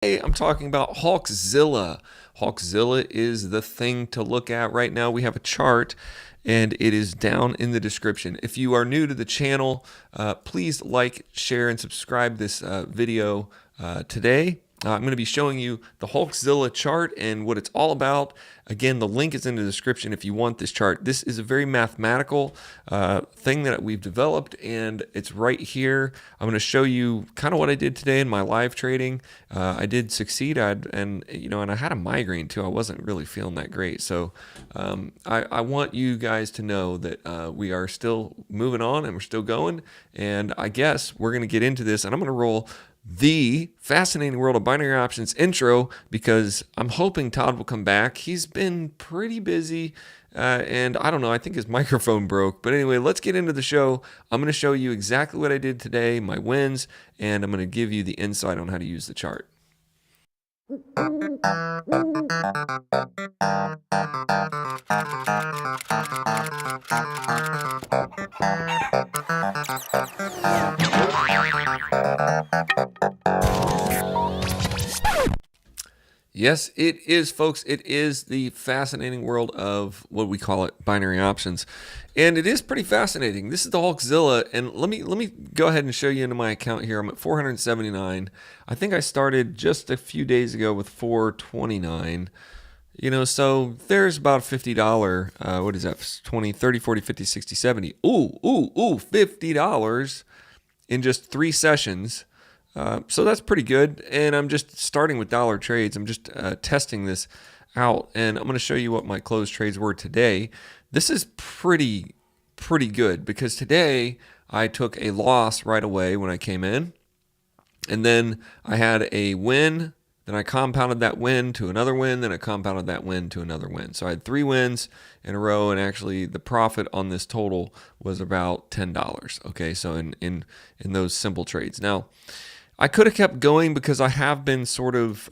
Hey, I'm talking about Hulkzilla. Hulkzilla is the thing to look at right now. We have a chart and it is down in the description. If you are new to the channel, please like, share, and subscribe this video today. I'm going to be showing you the Hulkzilla chart and what it's all about. Again, the link is in the description if you want this chart. This is a very mathematical thing that we've developed, and it's right here. I'm going to show you kind of what I did today in my live trading. I did succeed, and I had a migraine too. I wasn't really feeling that great, so I want you guys to know that we are still moving on and we're still going. And I guess we're going to get into this, and I'm going to roll the fascinating world of binary options intro because I'm hoping Todd will come back. He's been pretty busy and I don't know, I think his microphone broke. But anyway, let's get into the show. I'm going to show you exactly what I did today, my wins, and I'm going to give you the insight on how to use the chart. Yes, it is, folks. It is the fascinating world of what we call it binary options. And it is pretty fascinating. This is the Hulkzilla, and let me go ahead and show you into my account here. I'm at 479. I think I started just a few days ago with 429. So there's about $50. What is that? 20, 30, 40, 50, 60, 70. Ooh, $50 in just 3 sessions. So that's pretty good. And I'm just starting with dollar trades. I'm just testing this out, and I'm going to show you what my closed trades were today. This is pretty good because today I took a loss right away when I came in, and then I had a win. Then I compounded that win to another win. Then I compounded that win to another win. So I had 3 wins in a row, and actually the profit on this total was about $10. Okay, so in those simple trades. Now, I could have kept going because I have been sort of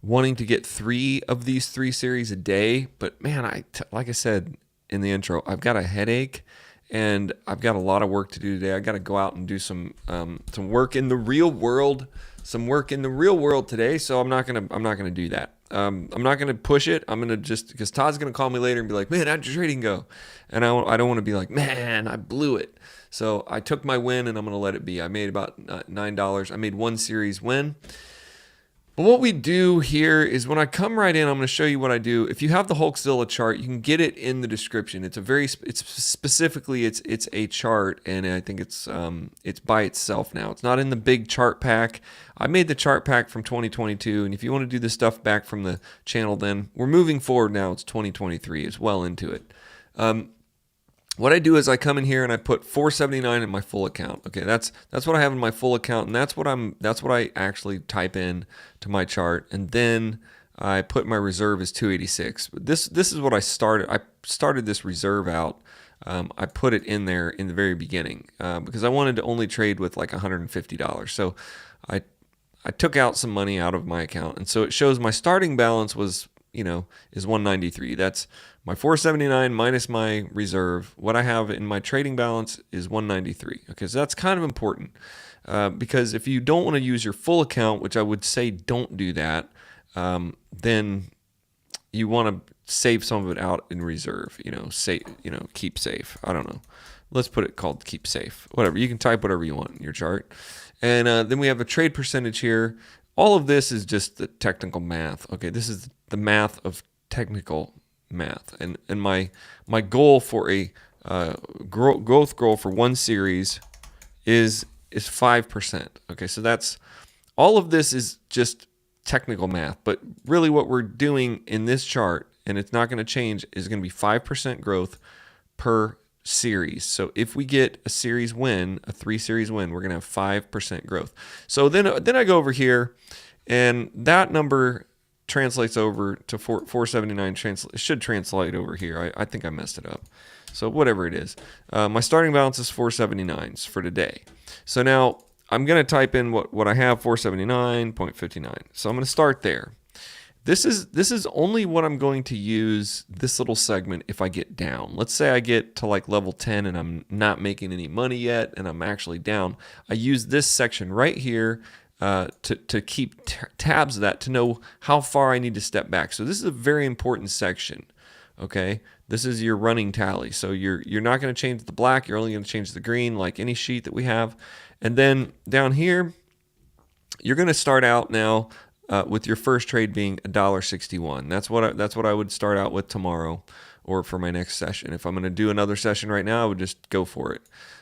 wanting to get 3 of these 3 series a day. But man, like I said in the intro, I've got a headache and I've got a lot of work to do today. I got to go out and do some work in the real world, today. So I'm not gonna do that. I'm not gonna push it. I'm gonna just, because Todd's gonna call me later and be like, "Man, how'd your trading go?" And I don't want to be like, "Man, I blew it." So I took my win and I'm gonna let it be. I made about $9. I made 1 series win. But what we do here is when I come right in, I'm going to show you what I do. If you have the Hulkzilla chart, you can get it in the description. It's a chart, and I think it's by itself now. It's not in the big chart pack. I made the chart pack from 2022, and if you want to do this stuff back from the channel, then we're moving forward now. It's 2023. It's well into it. What I do is I come in here and I put 479 in my full account. Okay, that's what I have in my full account, and that's what I actually type in to my chart, and then I put my reserve as 286. But this is what I started. I started this reserve out. I put it in there in the very beginning because I wanted to only trade with like $150. So I took out some money out of my account, and so it shows my starting balance was is 193. That's my 479 minus my reserve. What I have in my trading balance is 193. Okay, so that's kind of important because if you don't want to use your full account, which I would say don't do that, then you want to save some of it out in reserve. Keep safe. I don't know. Let's put it called keep safe. Whatever. You can type whatever you want in your chart. And then we have a trade percentage here. All of this is just the technical math. Okay, this is the math of technical math, and my goal for a growth goal for 1 series is 5%. Okay, so that's all of this is just technical math, but really what we're doing in this chart, and it's not going to change, is going to be 5% growth per series. So if we get a series win, a 3 series win, we're going to have 5% growth. So then I go over here, and that number translates over to 479. It should translate over here. I think I messed it up. So whatever it is, my starting balance is 479 for today. So now I'm going to type in what I have, 479.59. So I'm going to start there. This is only what I'm going to use this little segment if I get down. Let's say I get to like level 10 and I'm not making any money yet and I'm actually down. I use this section right here to keep tabs of that, to know how far I need to step back. So this is a very important section. Okay, this is your running tally. So you're not going to change the black. You're only going to change the green, like any sheet that we have. And then down here, you're going to start out now with your first trade being $1.61. That's what I would start out with tomorrow, or for my next session. If I'm going to do another session right now, I would just go for it.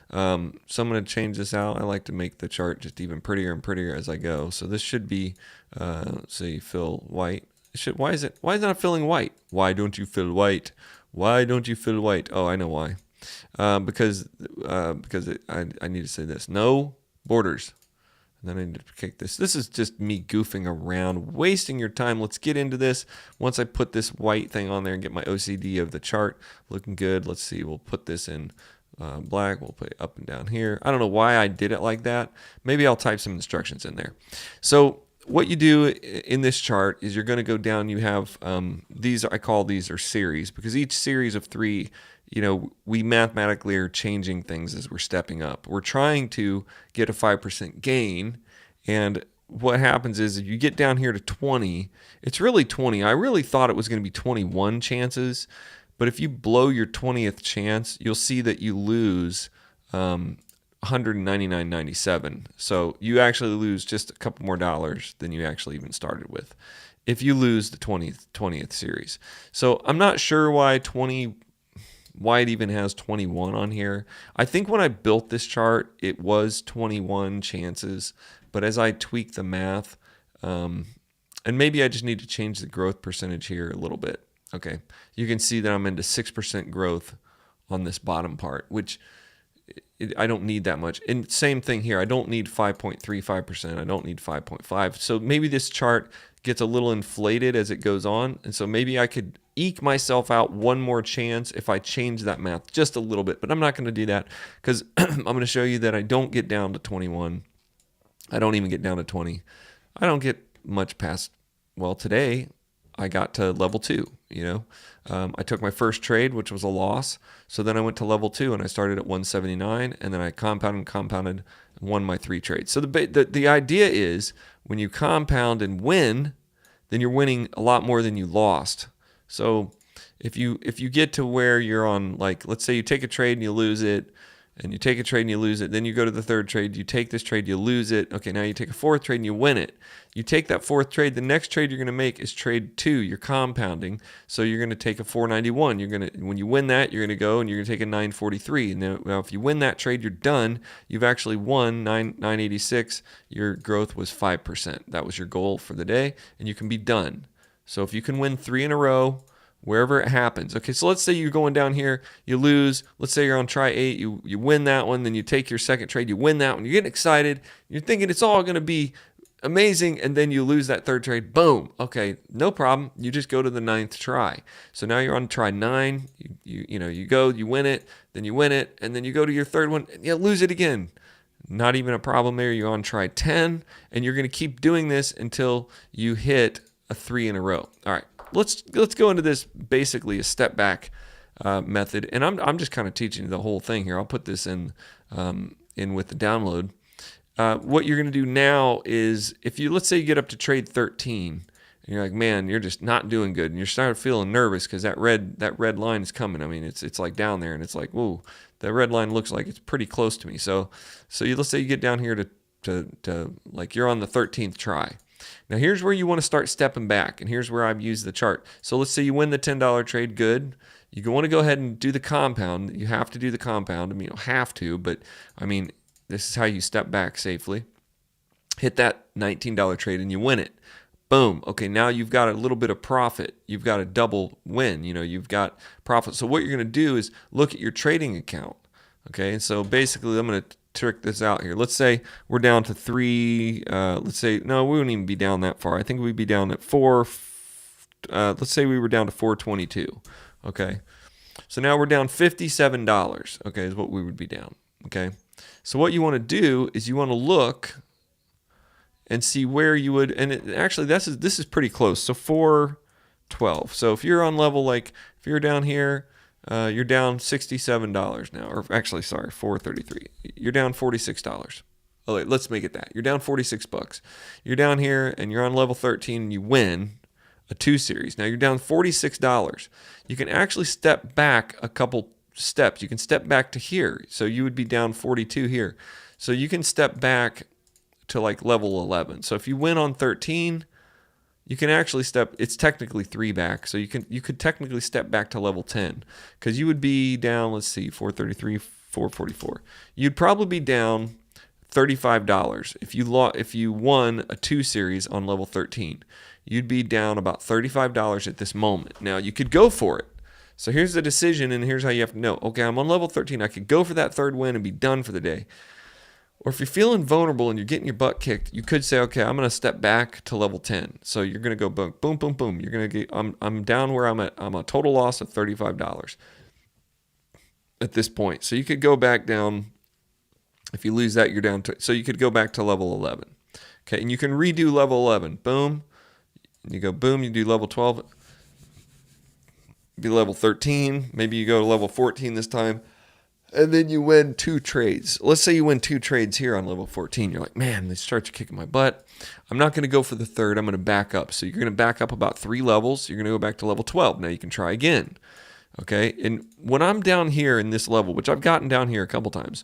So I'm going to change this out. I like to make the chart just even prettier and prettier as I go. So this should be, let's see, fill white. Why is it not filling white? Why don't you fill white? Why don't you fill white? Oh, I know why. Because I need to say this. No borders. And then I need to kick this. This is just me goofing around, wasting your time. Let's get into this. Once I put this white thing on there and get my OCD of the chart looking good, let's see. We'll put this in black. We'll put it up and down here. I don't know why I did it like that. Maybe I'll type some instructions in there. So what you do in this chart is you're going to go down. You have these, I call these are series, because each series of 3, we mathematically are changing things as we're stepping up. We're trying to get a 5% gain. And what happens is if you get down here to 20, it's really 20. I really thought it was going to be 21 chances. But if you blow your 20th chance, you'll see that you lose 199.97. So you actually lose just a couple more dollars than you actually even started with if you lose the 20th series. So I'm not sure why it even has 21 on here. I think when I built this chart, it was 21 chances, but as I tweak the math, and maybe I just need to change the growth percentage here a little bit. Okay, you can see that I'm into 6% growth on this bottom part, which I don't need that much. And same thing here. I don't need 5.35%. I don't need 5.5. So maybe this chart gets a little inflated as it goes on. And so maybe I could eke myself out one more chance if I change that math just a little bit. But I'm not going to do that because I'm going to show you that I don't get down to 21. I don't even get down to 20. I don't get much past, well, today I got to level 2, I took my first trade, which was a loss. So then I went to level 2 and I started at 179, and then I compounded, and won my 3 trades. So the idea is when you compound and win, then you're winning a lot more than you lost. So if you get to where you're on, like, let's say you take a trade and you lose it, and you take a trade and you lose it, then you go to the third trade, you take this trade, you lose it. Okay, now you take a fourth trade and you win it. You take that fourth trade, the next trade you're going to make is trade 2. You're compounding, so you're going to take a 491. When you win that, you're going to go and you're going to take a 943. And now if you win that trade, you're done. You've actually won 986. Your growth was 5%. That was your goal for the day, and you can be done. So if you can win 3 in a row, wherever it happens. Okay, so let's say you're going down here, you lose. Let's say you're on try 8, you win that one, then you take your second trade, you win that one. You're getting excited. You're thinking it's all going to be amazing, and then you lose that third trade. Boom. Okay, no problem. You just go to the 9th try. So now you're on try 9. You go, you win it, then you win it, and then you go to your third one, and you lose it again. Not even a problem there. You're on try 10, and you're going to keep doing this until you hit a 3 in a row. All right. Let's go into this basically a step back method, and I'm just kind of teaching the whole thing here. I'll put this in with the download. What you're going to do now is let's say you get up to trade 13, and you're like, man, you're just not doing good, and you're starting feeling nervous because that red line is coming. I mean, it's like down there, and it's like, whoa, that red line looks like it's pretty close to me. So let's say you get down here to like you're on the 13th try. Now here's where you want to start stepping back, and here's where I've used the chart. So let's say you win the $10 trade, good. You want to go ahead and do the compound. You have to do the compound. I mean, you don't have to, but I mean, this is how you step back safely. Hit that $19 trade and you win it. Boom. Okay, now you've got a little bit of profit. You've got a double win. You've got profit. So what you're going to do is look at your trading account. Okay, and so basically I'm going to trick this out here. Let's say we're down to 3. Let's say, no, we wouldn't even be down that far. I think we'd be down at 4. Let's say we were down to 422. Okay, so now we're down $57. Okay, is what we would be down. Okay, so what you want to do is you want to look and see where you would, and actually this is pretty close. So 412. So if you're on level, like if you're down here, you're down $67 now, or actually, sorry, $433. You're down $46. Oh, wait, let's make it that. You're down 46 bucks. You're down here and you're on level 13 and you win a 2 series. Now you're down $46. You can actually step back a couple steps. You can step back to here. So you would be down 42 here. So you can step back to like level 11. So if you win on 13, you can actually it's technically 3 back. So you could technically step back to level 10 because you would be down, let's see, 433, 444. You'd probably be down $35 if you won a 2 series on level 13. You'd be down about $35 at this moment. Now you could go for it. So here's the decision, and here's how you have to know. Okay, I'm on level 13. I could go for that 3rd win and be done for the day. Or if you're feeling vulnerable and you're getting your butt kicked, you could say, okay, I'm going to step back to level 10. So you're going to go boom, boom, boom, boom. You're going to get, I'm down where I'm at. I'm a total loss of $35 at this point. So you could go back down. If you lose that, you're down to, so you could go back to level 11. Okay, and you can redo level 11. Boom. You go boom, you do level 12. Be level 13. Maybe you go to level 14 this time. And then you win 2 trades. Let's say you win 2 trades here on level 14. You're like, man, these charts are kicking my butt. I'm not going to go for the 3rd. I'm going to back up. So you're going to back up about 3 levels. You're going to go back to level 12. Now you can try again. Okay, and when I'm down here in this level, which I've gotten down here a couple times,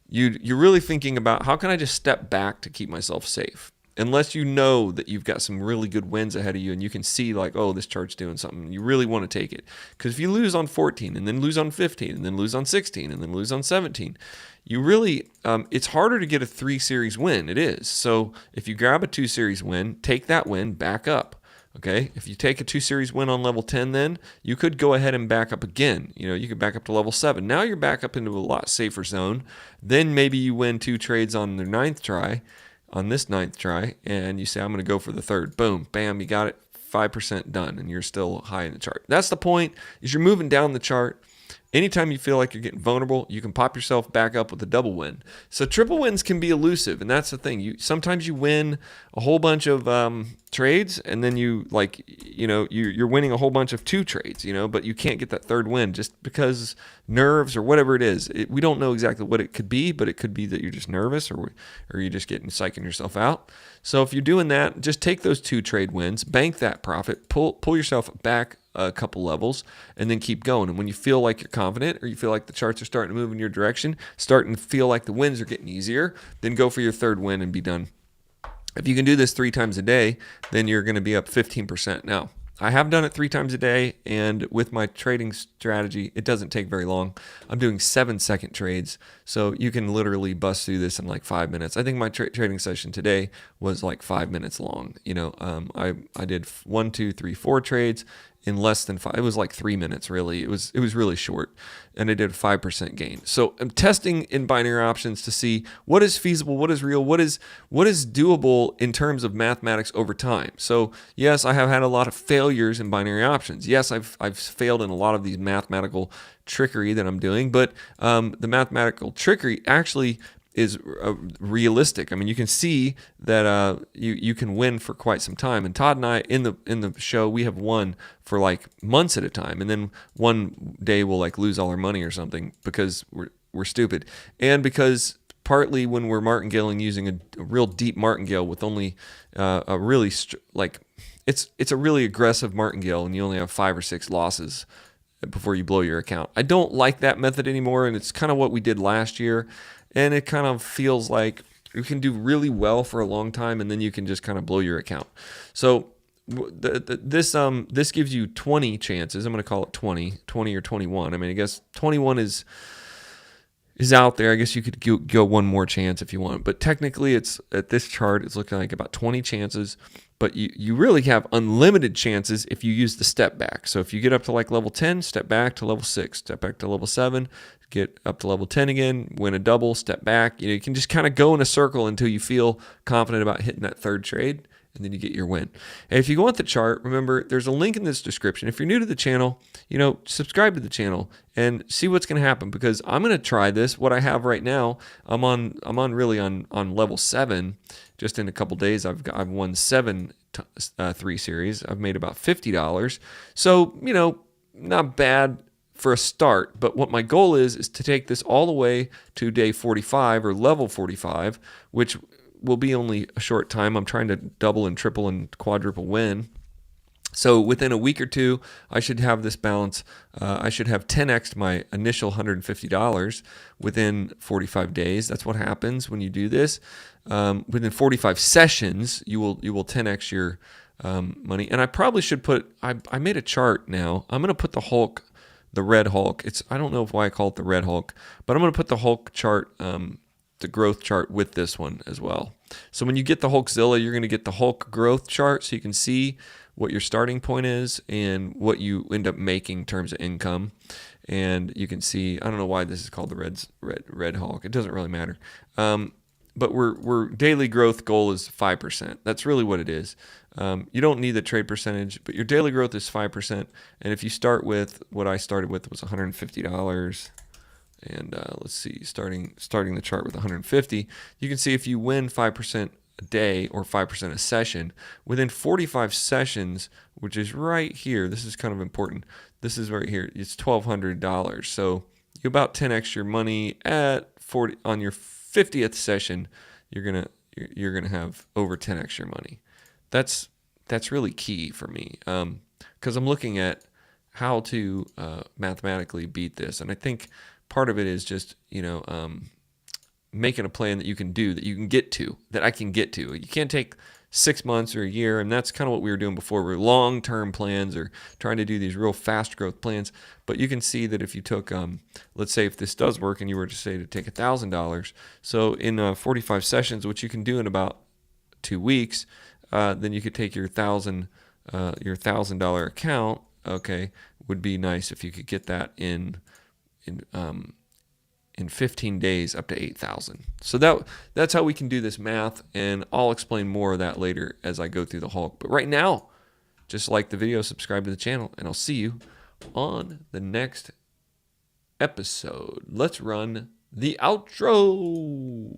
you're really thinking about how can I just step back to keep myself safe? Unless you know that you've got some really good wins ahead of you and you can see like, oh, this chart's doing something. You really want to take it. Because if you lose on 14 and then lose on 15 and then lose on 16 and then lose on 17, you really, it's harder to get a 3 series win. It is. So if you grab a 2 series win, take that win, back up. Okay, if you take a 2 series win on level 10, then you could go ahead and back up again. You could back up to level 7. Now you're back up into a lot safer zone. Then maybe you win 2 trades on the 9th try. On this 9th try, and you say, I'm going to go for the 3rd. Boom, bam, you got it, 5% done, and you're still high in the chart. That's the point, is you're moving down the chart. Anytime you feel like you're getting vulnerable, you can pop yourself back up with a double win. So triple wins can be elusive, and that's the thing. Sometimes you win a whole bunch of trades, and then you're winning a whole bunch of 2 trades, but you can't get that 3rd win just because nerves or whatever it is. We don't know exactly what it could be, but it could be that you're just nervous or you're just psyching yourself out. So if you're doing that, just take those 2 trade wins, bank that profit, pull yourself back a couple levels, and then keep going. And when you feel like you're confident or you feel like the charts are starting to move in your direction, starting to feel like the wins are getting easier, then go for your 3rd win and be done. If you can do this 3 times a day, then you're going to be up 15%. Now, I have done it 3 times a day, and with my trading strategy, it doesn't take very long. I'm doing 7-second trades, so you can literally bust through this in like 5 minutes. I think my trading session today was like 5 minutes long. I did 1, 2, 3, 4 trades in less than 5. It was like 3 minutes, really. It was really short, and I did a 5% gain. So I'm testing in binary options to see what is feasible, what is real, what is doable in terms of mathematics over time. So yes, I have had a lot of failures in binary options. Yes, I've failed in a lot of these mathematical trickery that I'm doing, but the mathematical trickery actually is realistic. I mean, you can see that you can win for quite some time. And Todd and I in the show, we have won for like months at a time, and then one day we'll like lose all our money or something because we're stupid, and because partly when we're martingaling using a real deep martingale with only a really it's a really aggressive martingale, and you only have 5 or 6 losses before you blow your account. I don't like that method anymore, and it's kind of what we did last year. And it kind of feels like you can do really well for a long time, and then you can just kind of blow your account. So this gives you 20 chances. I'm going to call it 20 or 21. I mean, I guess 21 is out there. I guess you could go one more chance if you want. But technically, it's at this chart, it's looking like about 20 chances. But you really have unlimited chances if you use the step back. So if you get up to like level 10, step back to level 6, step back to level 7, get up to level 10 again, win a double, step back. You can just kind of go in a circle until you feel confident about hitting that 3rd trade, and then you get your win. And if you go on the chart, remember, there's a link in this description. If you're new to the channel, subscribe to the channel and see what's going to happen, because I'm going to try this. What I have right now, I'm on level 7. Just in a couple days, I've won 7 3 series. I've made about $50. So, not bad for a start. But what my goal is to take this all the way to day 45 or level 45, which will be only a short time. I'm trying to double and triple and quadruple win. So within a week or two, I should have this balance. I should have 10x my initial $150 within 45 days. That's what happens when you do this. Within 45 sessions, you will 10x your money. And I probably should put. I made a chart now. I'm going to put the Hulk, the red Hulk. I don't know why I call it the red Hulk, but I'm going to put the Hulk chart, the growth chart with this one as well. So when you get the Hulkzilla, you're going to get the Hulk growth chart, so you can see what your starting point is and what you end up making in terms of income. And you can see, I don't know why this is called the red Hulk. It doesn't really matter. But we're daily growth goal is 5%. That's really what it is. You don't need the trade percentage, but your daily growth is 5%. And if you start with what I started with was $150, and let's see, starting the chart with 150, you can see if you win 5% a day or 5% a session, within 45 sessions, which is right here, this is kind of important. This is right here. It's $1,200. So you about 10x your money at 40 on your 50th session. You're gonna have over 10x your money. That's really key for me, because I'm looking at how to mathematically beat this, and I think part of it is just making a plan that you can do, that you can get to, that I can get to. You can't take 6 months or a year, and that's kind of what we were doing before. We're long-term plans or trying to do these real fast growth plans. But you can see that if you took, let's say if this does work and you were to say to take $1,000, so in 45 sessions, which you can do in about 2 weeks, then you could take your $1,000 account. Okay, would be nice if you could get that in 15 days up to 8,000. So that's how we can do this math, and I'll explain more of that later as I go through the Hulk. But right now, just like the video, subscribe to the channel, and I'll see you on the next episode. Let's run the outro.